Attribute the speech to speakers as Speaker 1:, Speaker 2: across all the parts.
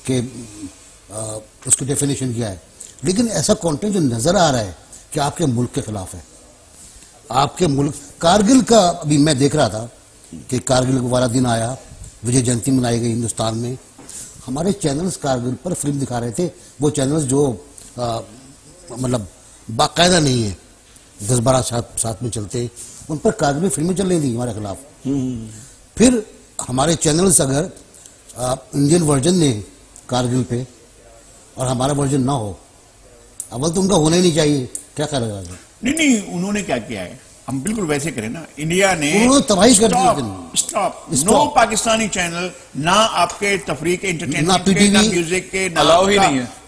Speaker 1: کہ اس کی ڈیفینیشن کیا ہے، لیکن ایسا کانٹینٹ جو نظر آ رہا ہے کہ آپ کے ملک کے خلاف ہے. آپ کے ملک کارگل کا ابھی میں دیکھ رہا تھا کہ کارگل والا دن آیا، وجے جینتی منائی گئی ہندوستان میں. ہمارے چینلز کارگل پر فلم دکھا رہے تھے، وہ چینلز جو مطلب باقاعدہ نہیں ہیں، 10-12 ساتھ میں چلتے، ان پر کارگل میں فلمیں چل رہی تھیں ہمارے خلاف. پھر ہمارے چینلز اگر انڈین ورژن نے کارگل پہ اور ہمارا ورژن نہ ہو، اول تو ان کا ہونا ہی نہیں چاہیے. کیا خیال ہے؟
Speaker 2: نہیں انہوں نے کیا کیا ہے، ہم بالکل ویسے کریں نا. انڈیا نے
Speaker 1: تباہی کر دی.
Speaker 2: اسٹاپ، نو پاکستانی چینل، نہ آپ کے تفریح کے انٹرٹینمنٹ کے، نہ میوزک کے،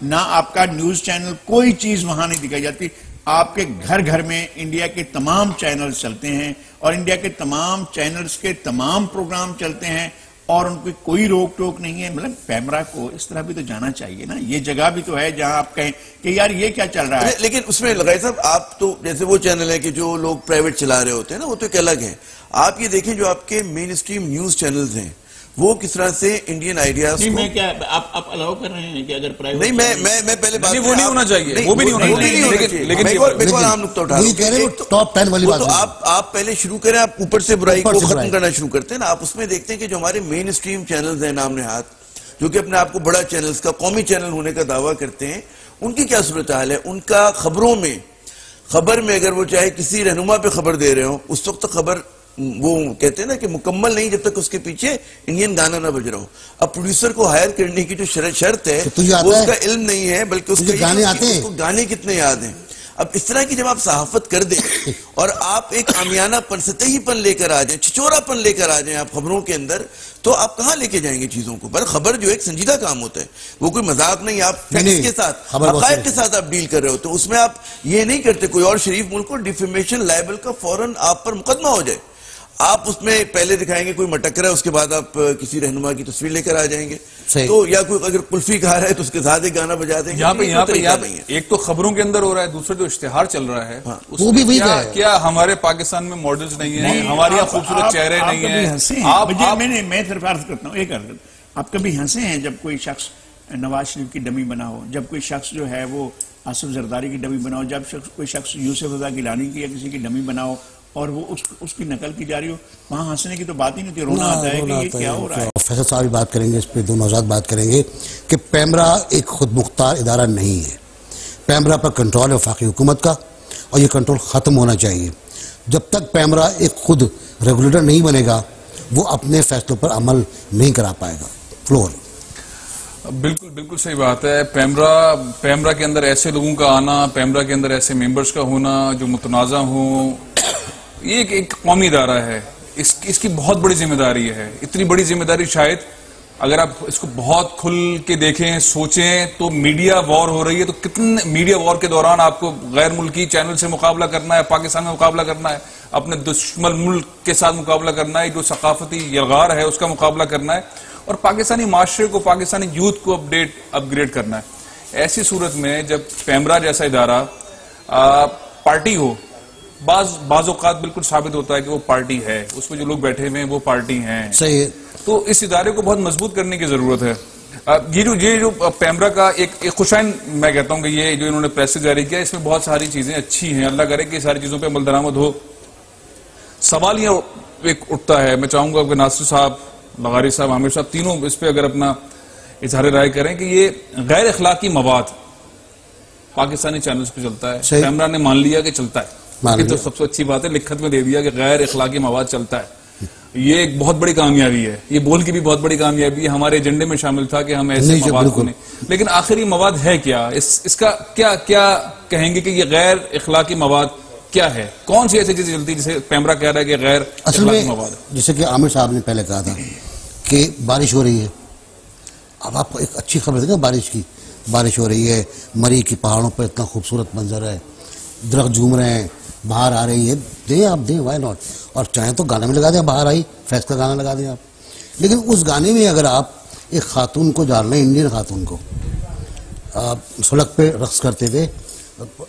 Speaker 2: نہ آپ کا نیوز چینل، کوئی چیز وہاں نہیں دکھائی جاتی. آپ کے گھر گھر میں انڈیا کے تمام چینل چلتے ہیں اور انڈیا کے تمام چینلز کے تمام پروگرام چلتے ہیں اور ان کی کوئی روک ٹوک نہیں ہے. مطلب پیمرا کو اس طرح بھی تو جانا چاہیے نا. یہ جگہ بھی تو ہے جہاں آپ کہیں کہ یار یہ کیا چل رہا ہے.
Speaker 3: لیکن اس میں لگائی صاحب، آپ تو جیسے وہ چینل ہے کہ جو لوگ پرائیویٹ چلا رہے ہوتے ہیں نا، وہ تو ایک الگ ہے. آپ یہ دیکھیں جو آپ کے مین اسٹریم نیوز چینلز ہیں، وہ کس طرح سے انڈین آئیڈیاز کو...
Speaker 2: میں کیا آپ الاؤ کر رہے ہیں کہ اگر پرائیویٹ...
Speaker 3: نہیں، میں پہلے بات...
Speaker 4: وہ نہیں ہونا چاہیے، وہ بھی نہیں ہونا چاہیے. لیکن
Speaker 3: ایک اور عام نقطہ اٹھا رہا ہوں،
Speaker 1: ٹاپ 10 والی بات ہے.
Speaker 3: آپ پہلے شروع کریں، آپ اوپر سے برائی کو ختم کرنا شروع کرتے ہیں نا. آپ اس میں دیکھتے ہیں کہ جو ہمارے مین اسٹریم چینلز ہیں نام نہاد، جو کہ اپنے آپ کو بڑا چینلز کا قومی چینل ہونے کا دعویٰ کرتے ہیں، ان کی کیا صورتحال ہے؟ ان کا خبروں میں، خبر میں اگر وہ چاہے کسی رہنما پہ خبر دے رہے ہوں، اس وقت خبر وہ کہتے ہیں نا کہ مکمل نہیں جب تک اس کے پیچھے انڈین گانا نہ بج رہا ہو. اب پروڈیوسر کو ہائر کرنے کی جو شرط ہے وہ اس کا علم نہیں ہے، بلکہ اس کو گانے کتنے یاد ہیں. اب اس طرح کی جب آپ صحافت کر دیں اور آپ ایک عامیانہ پن، سطحی پن لے کر آ جائیں، چھچورا پن لے کر آ جائیں آپ خبروں کے اندر، تو آپ کہاں لے کے جائیں گے چیزوں کو؟ پر خبر جو ایک سنجیدہ کام ہوتا ہے، وہ کوئی مذاق نہیں. آپ فیکٹس کے ساتھ، حقائق کے ساتھ آپ ڈیل کر رہے ہوتے ہیں. اس میں آپ یہ نہیں کرتے کوئی اور شریف ملک کو ڈیفیمیشن لائبل کا فوراً آپ پر مقدمہ ہو جائے. آپ اس میں پہلے دکھائیں گے کوئی مٹک رہا ہے، اس کے بعد آپ کسی رہنما کی تصویر لے کر آ جائیں گے. تو یا کوئی اگر کلفی کھا رہا ہے تو اس کے ساتھ ایک گانا بجا دیں گے.
Speaker 4: یہاں پہ ایک تو خبروں کے اندر ہو رہا ہے، دوسرا جو اشتہار چل رہا ہے
Speaker 1: وہ بھی وہی ہے.
Speaker 4: کیا ہمارے پاکستان میں ماڈلز نہیں ہیں؟ ہمارے یہاں خوبصورت چہرے نہیں ہیں؟
Speaker 2: میں صرف عرض کرتا ہوں، ایک عرض، آپ کبھی ہنسے ہیں جب کوئی شخص نواز شریف کی ڈمی بنا ہو، جب کوئی شخص جو ہے وہ آصف زرداری کی ڈمی بنا ہو، جب کوئی شخص یوسف رضا گیلانی کی یا کسی کی ڈمی بنا ہو اور وہ اس کی نقل کی جا رہی ہو، وہاں ہنسنے کی تو بات ہی نہیں تھی، رونا آتا ہے کہ یہ کیا ہو رہا ہے.
Speaker 1: فیصل صاحب بات کریں گے اس پہ، دو نوزاد بات کریں گے کہ پیمرا ایک خود مختار ادارہ نہیں ہے. پیمرا پر کنٹرول ہے وفاقی حکومت کا، اور یہ کنٹرول ختم ہونا چاہیے. جب تک پیمرا ایک خود ریگولیٹر نہیں بنے گا، وہ اپنے فیصلوں پر عمل نہیں کرا پائے گا. فلور.
Speaker 4: بالکل صحیح بات ہے. پیمرا کے اندر ایسے لوگوں کا آنا، پیمرا کے اندر ایسے ممبرز کا ہونا جو متنازع ہوں، یہ ایک قومی ادارہ ہے. اس کی بہت بڑی ذمہ داری ہے. اتنی بڑی ذمہ داری شاید اگر آپ اس کو بہت کھل کے دیکھیں، سوچیں، تو میڈیا وار ہو رہی ہے. تو کتنے میڈیا وار کے دوران آپ کو غیر ملکی چینل سے مقابلہ کرنا ہے، پاکستان میں مقابلہ کرنا ہے، اپنے دشمن ملک کے ساتھ مقابلہ کرنا ہے، جو ثقافتی یلغار ہے اس کا مقابلہ کرنا ہے، اور پاکستانی معاشرے کو، پاکستانی یوتھ کو اپ گریڈ کرنا ہے. ایسی صورت میں جب پیمرا جیسا ادارہ پارٹی ہو، بعض اوقات بالکل ثابت ہوتا ہے کہ وہ پارٹی ہے، اس میں جو لوگ بیٹھے ہوئے ہیں وہ پارٹی ہیں.
Speaker 1: صحیح.
Speaker 4: تو اس ادارے کو بہت مضبوط کرنے کی ضرورت ہے. یہ جو پیمرا کا ایک خوشائن میں کہتا ہوں کہ یہ جو انہوں نے پریس جاری کیا، اس میں بہت ساری چیزیں اچھی ہیں. اللہ کرے کہ ساری چیزوں پہ عمل درآمد ہو. سوال یہ ایک اٹھتا ہے، میں چاہوں گا کہ ناصر صاحب، بغاری صاحب، عامر صاحب، تینوں اس پہ اگر اپنا اظہار رائے کریں کہ یہ غیر اخلاقی مواد پاکستانی چینلز پہ چلتا ہے. پیمرا نے مان لیا کہ چلتا ہے، یہ تو سب سے اچھی بات ہے، لکھت میں دے دیا کہ غیر اخلاقی مواد چلتا ہے. یہ ایک بہت بڑی کامیابی ہے. یہ بول کی بھی بہت بڑی کامیابی ہے. ہمارے ایجنڈے میں شامل تھا کہ ہم ایسے مواد کو نہیں. لیکن آخر یہ مواد ہے کیا؟ اس کا کیا کہیں گے کہ یہ غیر اخلاقی مواد کیا ہے؟ کون سی ایسی چیزیں چلتی جسے پیمرا کہہ رہا ہے کہ غیر اخلاقی مواد ہے؟
Speaker 1: جیسے کہ عامر صاحب نے پہلے کہا تھا کہ بارش ہو رہی ہے. اب آپ کو ایک اچھی خبر دیں گے بارش کی. بارش ہو رہی ہے، مری کی پہاڑوں پر اتنا خوبصورت منظر ہے، درخت جھوم رہے ہیں، باہر آ رہی ہے. دیں آپ، دیں، وائی ناٹ. اور چاہیں تو گانا میں لگا دیں، باہر آئی فیض کا گانا لگا دیں آپ. لیکن اس گانے میں اگر آپ ایک خاتون کو ڈال رہے ہیں، انڈین خاتون کو، سڑک پہ رقص کرتے تھے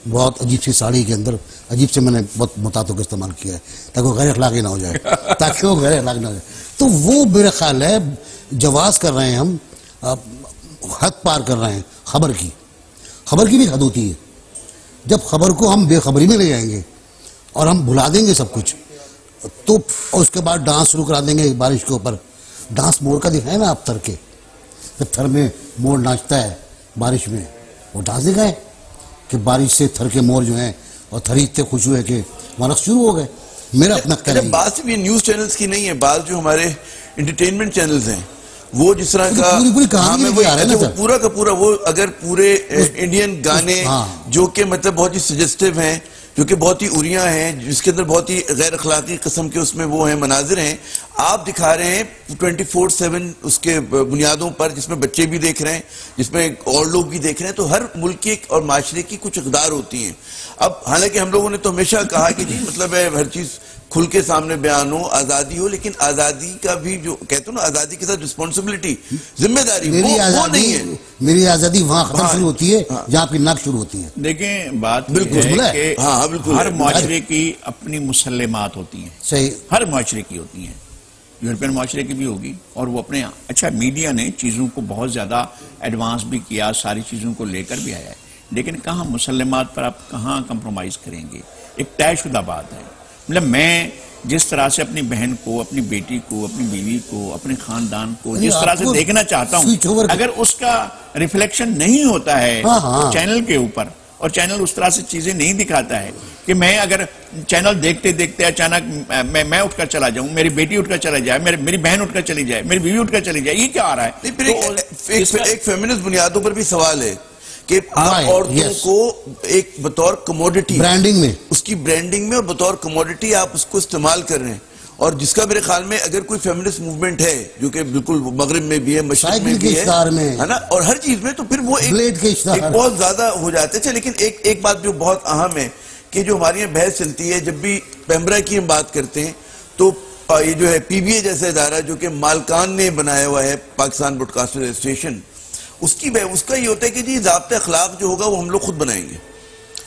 Speaker 1: بہت عجیب سی ساڑی کے اندر، عجیب سے میں نے بہت متعدد استعمال کیا ہے تاکہ وہ غیر اخلاقی نہ ہو جائے، تاکہ وہ غیر اخلاقی نہ ہو جائے. تو وہ میرا خیال ہے جواز کر رہے ہیں ہم حد پار کر رہے ہیں خبر کی بھی حد ہوتی ہے. جب خبر کو ہم بے خبری میں لے جائیں گے اور ہم بھلا دیں گے سب کچھ, تو اس کے بعد ڈانس شروع کرا دیں گے بارش کے اوپر. ڈانس مور کا دکھائے نا آپ تھر کے, جب تھر میں مور ناچتا ہے بارش میں, وہ ڈانس دکھائے کہ بارش سے تھر کے مور جو ہیں اور تھری اتنے خوش ہوئے کہ وہاں شروع ہو گئے. میرا اپنا کہنا
Speaker 3: بات بھی نیوز چینلز کی نہیں ہے, بعض جو ہمارے انٹرٹینمنٹ چینلز ہیں وہ جس طرح کا
Speaker 1: پوری کہانی
Speaker 3: پورا کا پورا, وہ اگر پورے انڈین گانے جو کہ مطلب بہت ہی سجسٹیو ہیں, جو کہ بہت ہی اریاں ہیں, جس کے اندر بہت ہی غیر اخلاقی قسم کے اس میں وہ ہیں مناظر ہیں, آپ دکھا رہے ہیں 24/7 اس کے بنیادوں پر, جس میں بچے بھی دیکھ رہے ہیں, جس میں اور لوگ بھی دیکھ رہے ہیں. تو ہر ملک کی اور معاشرے کی کچھ اقدار ہوتی ہیں. اب حالانکہ ہم لوگوں نے تو ہمیشہ کہا کہ جی مطلب ہے ہر چیز کھل کے سامنے بیان ہو, آزادی ہو, لیکن آزادی کا بھی جو کہتے ہیں نا آزادی کے ساتھ رسپانسبلٹی, ذمہ داری, وہ نہیں ہے.
Speaker 1: میری آزادی وہاں ختم شروع ہوتی ہے جہاں کی ناک شروع ہوتی ہے.
Speaker 2: دیکھیں بات بالکل ہے کہ ہر معاشرے کی اپنی مسلمات ہوتی ہیں,
Speaker 1: صحیح,
Speaker 2: ہر معاشرے کی ہوتی ہیں. یورپین معاشرے کی بھی ہوگی, اور وہ اپنے اچھا میڈیا نے چیزوں کو بہت زیادہ ایڈوانس بھی کیا, ساری چیزوں کو لے کر بھی آیا ہے, لیکن کہاں مسلمات پر آپ کہاں کمپرومائز کریں گے. ایک طے شدہ بات ہے. مطلب میں جس طرح سے اپنی بہن کو, اپنی بیٹی کو, اپنی بیوی کو, اپنے خاندان کو جس طرح سے دیکھنا چاہتا ہوں, اگر اس کا ریفلیکشن نہیں ہوتا ہے چینل کے اوپر, اور چینل اس طرح سے چیزیں نہیں دکھاتا ہے کہ میں اگر چینل دیکھتے دیکھتے اچانک میں اٹھ کر چلا جاؤں, میری بیٹی اٹھ کر چلا جائے, میری بہن اٹھ کر چلی جائے, میری بیوی اٹھ کر چلی جائے, یہ کیا آ رہا ہے؟
Speaker 3: ایک فیمنسٹ بنیادوں پر بھی سوال ہے کہ آپ عورتوں کو ایک بطور کموڈٹی
Speaker 1: برانڈنگ میں,
Speaker 3: اس کی برانڈنگ میں اور بطور کموڈٹی آپ اس کو استعمال کر رہے ہیں. اور جس کا میرے خیال میں اگر کوئی فیمنسٹ موومنٹ ہے جو کہ بالکل مغرب میں بھی ہے, مشرق میں بھی ہے نا, اور ہر چیز میں, تو پھر وہ ایک بہت زیادہ ہو جاتے تھے. لیکن ایک بات جو بہت اہم ہے کہ جو ہماری یہاں بحث چلتی ہے, جب بھی پیمبرا کی ہم بات کرتے ہیں تو یہ جو ہے پی بی اے جیسا ادارہ جو کہ مالکان نے بنایا ہوا ہے, پاکستان براڈ کاسٹنگ ایسوسیشن, اس کا یہ ہوتا ہے کہ جی ضابطہ اخلاق جو ہوگا وہ ہم لوگ خود بنائیں گے,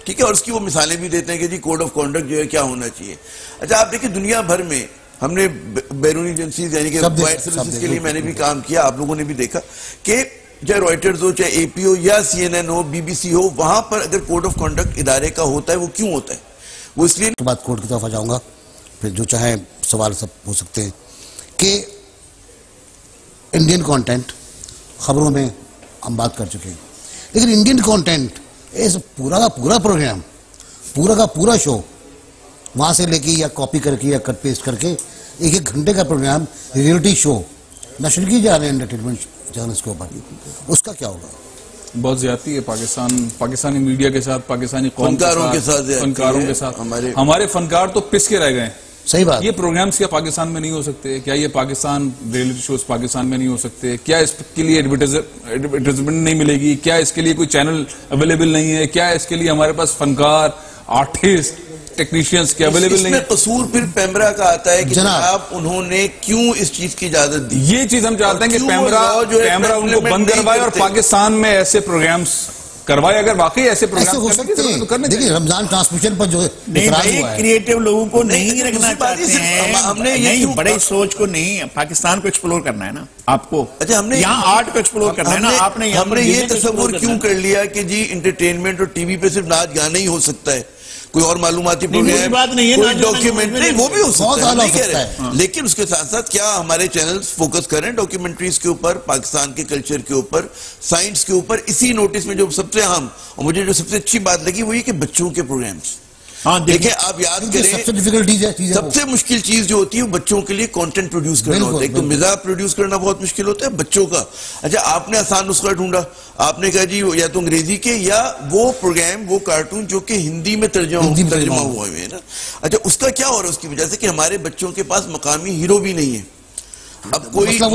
Speaker 3: ٹھیک ہے, اور اس کی وہ مثالیں بھی دیتے ہیں کہ جی کوڈ آف کانڈکٹ جو ہے کیا ہونا چاہیے. اچھا آپ دیکھیں دنیا بھر میں ہم نے بیرونی ایجنسیز یعنی کہ وائٹ سروسز کے لیے میں نے بھی کام کیا, آپ لوگوں نے بھی دیکھا کہ چاہے رائٹرز ہو, چاہے اے پی ہو, یا سی این این ہو, بی بی سی ہو, وہاں پر اگر کوڈ آف کانڈکٹ ادارے کا ہوتا ہے, وہ کیوں ہوتا ہے؟ وہ اس لیے
Speaker 1: بات کوڈ کی طرف آ جاؤں گا, پھر جو چاہے سوال سب ہو سکتے ہیں کہ انڈین کانٹینٹ خبروں میں ہم بات کر چکے ہیں, لیکن انڈین کانٹینٹ پورا کا پورا پروگرام, پورا کا پورا شو وہاں سے لے کے یا کاپی کر کے یا کٹ پیسٹ کر کے 1 گھنٹے کا پروگرام ریئلٹی شو نشر کی جا رہے ہیں انٹرٹینمنٹ چینلز کے اوپر, اس کا کیا ہوگا؟
Speaker 4: بہت زیادتی ہے پاکستانی میڈیا کے ساتھ, پاکستانی قوم کے ساتھ, فنکاروں کے ساتھ. ہمارے فنکار تو پس کے رہ گئے.
Speaker 1: صحیح بات.
Speaker 4: یہ پروگرامز کیا پاکستان میں نہیں ہو سکتے؟ کیا یہ پاکستان ریئلٹی شوز پاکستان میں نہیں ہو سکتے؟ کیا اس کے لیے ایڈورٹائزمنٹ نہیں ملے گی؟ کیا اس کے لیے کوئی چینل اویلیبل نہیں ہے؟ کیا اس کے لیے ہمارے پاس فنکار, آرٹسٹ, ٹیکنیشینز کے اویلیبل نہیں ہے؟
Speaker 3: اس میں قصور پھر پیمبرا کا آتا ہے کہ جناب انہوں نے کیوں اس چیز کی اجازت دی.
Speaker 4: یہ چیز ہم چاہتے ہیں کہ پیمبرا ان کو بند کروائے اور پاکستان میں ایسے پروگرامز کروائے. اگر واقعی ایسے پروگرام
Speaker 1: دیکھیں رمضان ٹرانسمیشن پر جو
Speaker 2: کریٹو لوگوں کو نہیں رکھنا چاہتے ہیں, ہم نے نہیں بڑے سوچ کو نہیں, پاکستان کو ایکسپلور کرنا ہے نا آپ کو, یہاں آرٹ کو ایکسپلور کرنا ہے نا. آپ نے
Speaker 3: ہم نے یہ تصور کیوں کر لیا کہ جی انٹرٹینمنٹ اور ٹی وی پہ صرف ناچ گانا ہی ہو سکتا ہے, کوئی اور معلوماتی پروگرام, کوئی ڈاکیومنٹری, وہ بھی ہو سکتا ہے, لیکن اس کے ساتھ ساتھ کیا ہمارے چینلز فوکس کریں ڈاکیومنٹریز کے اوپر, پاکستان کے کلچر کے اوپر, سائنس کے اوپر. اسی نوٹس میں جو سب سے اہم اور مجھے جو سب سے اچھی بات لگی وہ یہ کہ بچوں کے پروگرامز. دیکھیں آپ یاد کریں سب سے مشکل چیز جو ہوتی ہے بچوں کے لیے کانٹینٹ پروڈیوس کرنا ہوتا ہے. ایک تو مزاح پروڈیوس کرنا بہت مشکل ہوتا ہے بچوں کا. اچھا آپ نے آسان نسخہ ڈھونڈا, آپ نے کہا جی یا تو انگریزی کے یا وہ پروگرام, وہ کارٹون جو کہ ہندی میں ترجمہ ہوا ہے نا. اچھا اس کا کیا ہو رہا ہے؟ اس کی وجہ سے کہ ہمارے بچوں کے پاس مقامی ہیرو بھی نہیں ہے. اب کوئی ہم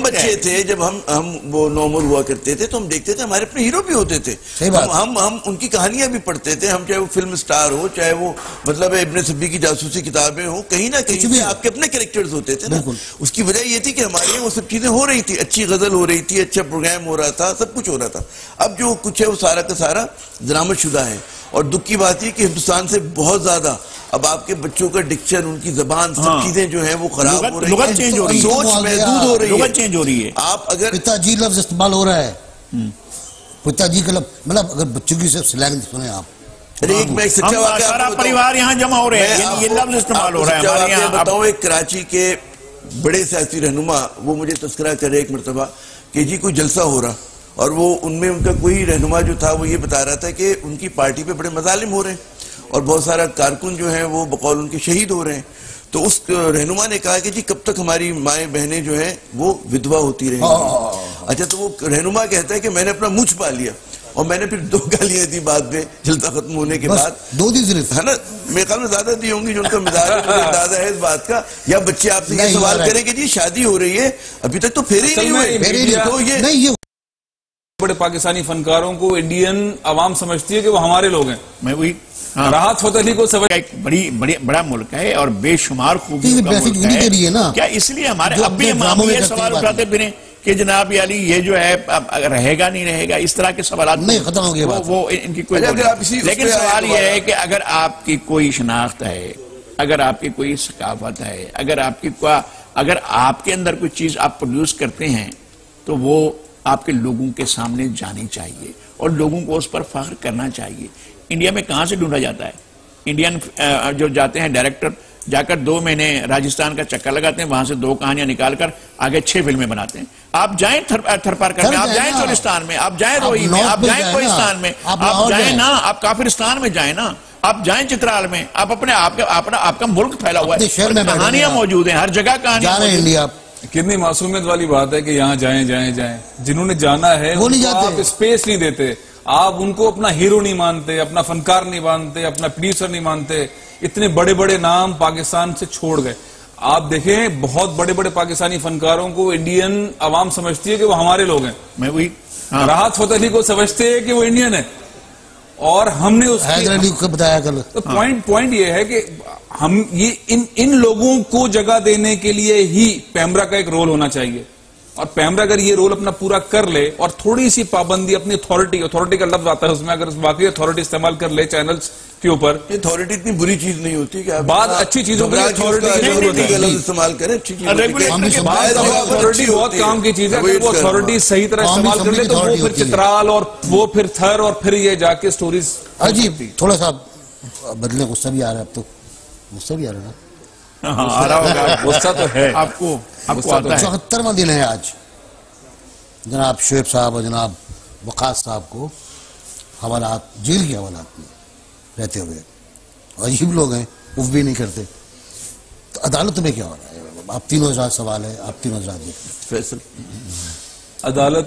Speaker 3: بچے تھے جب ہم وہ نومر ہوا کرتے تھے تو ہم دیکھتے تھے ہمارے اپنے ہیرو بھی ہوتے تھے, ہم ان کی کہانیاں بھی پڑھتے تھے, ہم چاہے وہ فلم سٹار ہو, چاہے وہ مطلب ابن صفی کی جاسوسی کتابیں ہوں, کہیں نہ کہیں بھی آپ کے اپنے کریکٹرز ہوتے تھے نا. اس کی وجہ یہ تھی کہ ہمارے یہاں وہ سب چیزیں ہو رہی تھی, اچھی غزل ہو رہی تھی, اچھا پروگرام ہو رہا تھا, سب کچھ ہو رہا تھا. اب جو کچھ ہے وہ سارا کا سارا درامد شدہ ہے. اور دکھ کی بات یہ کہ ہندوستان سے بہت زیادہ اب آپ کے بچوں کا ڈکشن، ان کی زبان، سب چیزیں جو ہیں وہ خراب ہو رہی ہیں،
Speaker 2: لغت چینج ہو رہی ہے،
Speaker 3: سوچ محدود ہو رہی ہے،
Speaker 2: لغت چینج ہو رہی ہے.
Speaker 3: آپ اگر
Speaker 1: پتا جی لفظ استعمال ہو رہا ہے، پتا جی کا لفظ، مطلب اگر بچوں کی صرف سلینگ سنیں آپ،
Speaker 3: ایک میں سچا واقعہ
Speaker 2: سارا پریوار یہاں جمع ہو رہے ہیں، یہ لفظ استعمال ہو رہا ہے ہمارے یہاں.
Speaker 3: بتاؤں ایک کراچی کے بڑے سیاسی رہنما وہ مجھے تذکرہ کر رہے ایک مرتبہ کہ جی کوئی جلسہ ہو رہا، اور وہ ان میں ان کا کوئی رہنما جو تھا وہ یہ بتا رہا تھا کہ ان کی پارٹی پہ بڑے مظالم ہو رہے ہیں اور بہت سارا کارکن جو ہیں وہ بقول ان کے شہید ہو رہے ہیں. تو اس رہنما نے کہا کہ جی کب تک ہماری مائیں بہنیں جو ہیں وہ ودوا ہوتی رہیں گی. اچھا تو وہ رہنما کہتا ہے کہ میں نے اپنا منہ چھپا لیا اور میں نے پھر 2 گالیاں دی بعد میں جلسہ ختم ہونے کے بعد.
Speaker 1: 2 دن صرف
Speaker 3: ہے نا، میرے خیال میں زیادہ دی ہوں گی جو ان کا مزاج ہے، مجھے اندازہ ہے اس بات کا. یا بچے آپ سے یہ سوال کریں کہ جی شادی ہو رہی ہے ابھی تک تو پھیرے ہی نہیں ہوئے، تو یہ
Speaker 4: بڑے پاکستانی فنکاروں کو انڈین عوام سمجھتی ہے کہ وہ ہمارے لوگ ہیں.
Speaker 2: میں وہی
Speaker 4: راحت فتح علی کو سمجھ
Speaker 2: ایک بڑا ملک ہے اور بے شمار خوبیوں کا ملک ہے. کیا اس لیے ہمارے اب بھی ہم یہ سوال اٹھاتے پھریں کہ جناب علی یہ جو ہے رہے گا نہیں رہے گا، اس طرح کے سوالات
Speaker 1: نہیں ختم ہو گیا
Speaker 2: وہ ان کی کوئی. لیکن سوال یہ ہے کہ اگر آپ کی کوئی شناخت ہے، اگر آپ کی کوئی ثقافت ہے، اگر آپ کے اندر کوئی چیز آپ پروڈیوس کرتے ہیں تو وہ آپ کے لوگوں کے سامنے جانی چاہیے اور لوگوں کو اس پر فخر کرنا چاہیے. انڈیا میں کہاں سے ڈھونڈا جاتا ہے؟ انڈین جو جاتے ہیں ڈائریکٹر جا کر 2 مہینے راجستھان کا چکر لگاتے ہیں، وہاں سے 2 کہانیاں نکال کر آگے 6 فلمیں بناتے ہیں. آپ جائیں تھرپارکر میں، آپ جائیں چولستان میں، آپ جائیں روئی میں، آپ جائیں کوہستان میں، آپ جائیں نا، آپ کافرستان میں جائیں نا، آپ جائیں چترال میں، آپ اپنے آپ کا ملک پھیلا ہوا ہے، کہانیاں موجود ہیں ہر جگہ، کہانیاں.
Speaker 4: کتنی معصومیت والی بات ہے کہ یہاں جائیں. جنہوں نے جانا ہے آپ اسپیس نہیں دیتے، آپ ان کو اپنا ہیرو نہیں مانتے، اپنا فنکار نہیں مانتے، اپنا پروڈیوسر نہیں مانتے. اتنے بڑے بڑے نام پاکستان سے چھوڑ گئے. آپ دیکھیں بہت بڑے بڑے پاکستانی فنکاروں کو انڈین عوام سمجھتی ہے کہ وہ ہمارے لوگ ہیں.
Speaker 2: میں وہی
Speaker 4: راحت فتح علی کو سمجھتے ہیں کہ وہ انڈین ہے، اور ہم نے
Speaker 1: حیدر علی کو بتایا کل.
Speaker 4: پوائنٹ یہ ہے کہ ہم ان لوگوں کو جگہ دینے کے لیے ہی پیمرا کا ایک رول ہونا چاہیے، اور پیمرا اگر یہ رول اپنا پورا کر لے اور تھوڑی سی پابندی اپنی اتھارٹی کا لفظ آتا ہے اس میں، اگر واقعی اتھارٹی استعمال کر لے چینلز کے اوپر.
Speaker 3: اتھارٹی اتنی بری چیز نہیں ہوتی کہ
Speaker 4: بعض اچھی چیزوں کے لیے اتھارٹی کی ضرورت ہے،
Speaker 3: لفظ استعمال کریں، اچھی چیز
Speaker 4: اتھارٹی بہت کام کی چیز ہے. اگر وہ اتھارٹی صحیح طرح استعمال کر لے تو وہ پھر چترال اور وہ پھر تھر اور پھر یہ جا کے سٹوریز.
Speaker 1: عجیب تھوڑا سا بدلے، غصہ بھی آ رہا ہے، اب تو غصہ بھی آ رہا ہے نا،
Speaker 2: آ رہا ہوگا
Speaker 4: غصہ تو ہے
Speaker 2: آپ کو.
Speaker 1: 74واں دن ہے آج. جناب شعیب صاحب اور جناب وقاص صاحب کو حوالات، جیل کے حوالات میں رہتے ہوئے، عجیب لوگ ہیں، اف بھی نہیں کرتے. تو عدالت میں کیا ہو رہا ہے؟ آپ تینوں حضرات سوال ہے، آپ تینوں حضرات دیکھیں.
Speaker 4: عدالت